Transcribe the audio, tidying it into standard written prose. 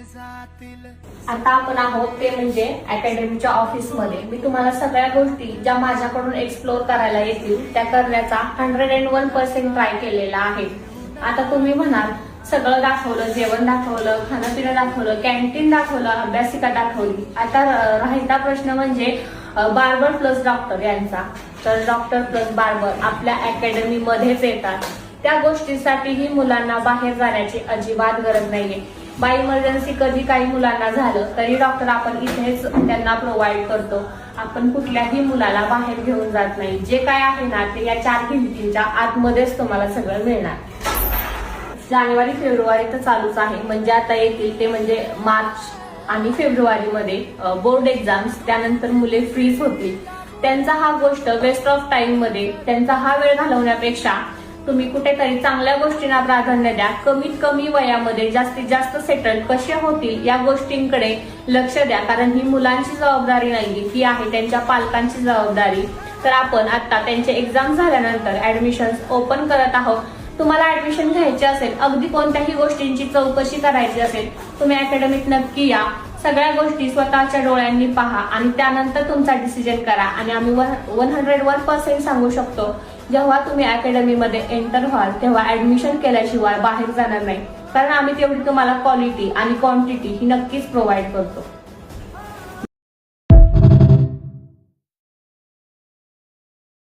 आता आपण आहोत ते म्हणजे अकॅडमीच्या ऑफिस मध्ये. मी तुम्हाला सगळ्या गोष्टी ज्या माझ्याकडून एक्सप्लोर करायला येतील त्या करण्याचा 101% ट्राय केलेला आहे. आता तुम्ही म्हणाल सगळं दाखवलं, जेवण दाखवलं, खाणं पिणं दाखवलं, कॅन्टीन दाखवलं, अभ्यासिका दाखवली. आता राहिला प्रश्न म्हणजे बार्बर प्लस डॉक्टर यांचा. तर डॉक्टर प्लस बार्बर आपल्या अकॅडमी मध्येच येतात. त्या गोष्टीसाठीही मुलांना बाहेर जाण्याची अजिबात गरज नाहीये. बाय इमर्जन्सी कधी काही मुलांना झालं तरी डॉक्टर आपण इथेच त्यांना प्रोव्हाइड करतो. आपण कुठल्याही मुलाला बाहेर घेऊन जात नाही. जे काय आहे ना ते या 4 भिंतींच्या आतमध्येच तुम्हाला सगळं मिळणार. जानेवारी फेब्रुवारी तर चालूच आहे, म्हणजे आता येतील ते म्हणजे मार्च आणि फेब्रुवारीमध्ये बोर्ड एक्झाम्स. त्यानंतर मुले फ्रीज होतील. त्यांचा हा गोष्ट वेस्ट ऑफ टाइम मध्ये त्यांचा हा वेळ घालवण्यापेक्षा तुम्ही कुठेतरी चांगल्या गोष्टींना प्राधान्य द्या. कमीत कमी वयामध्ये जास्तीत जास्त सेटल कसे होतील या गोष्टींकडे लक्ष द्या. कारण ही मुलांची जबाबदारी नाहीये, ही आहे त्यांच्या पालकांची जबाबदारी. तर आपण आता त्यांचे एक्झाम झाल्यानंतर ऍडमिशन ओपन करत आहोत. तुम्हाला ऍडमिशन घ्यायचे असेल, अगदी कोणत्याही गोष्टींची चौकशी करायची असेल, तुम्ही अकॅडमीत नक्की या. सगळ्या गोष्टी स्वतःच्या डोळ्यांनी पहा आणि त्यानंतर तुमचा डिसिजन करा. आणि आम्ही 101% सांगू शकतो, जेव्हा तुम्ही अकॅडमीमध्ये एंटर व्हाल तेव्हा ऍडमिशन केल्याशिवाय बाहेर जाणार नाही. कारण आम्ही तेवढी तुम्हाला क्वालिटी आणि क्वांटिटी ही नक्कीच प्रोव्हाइड करतो.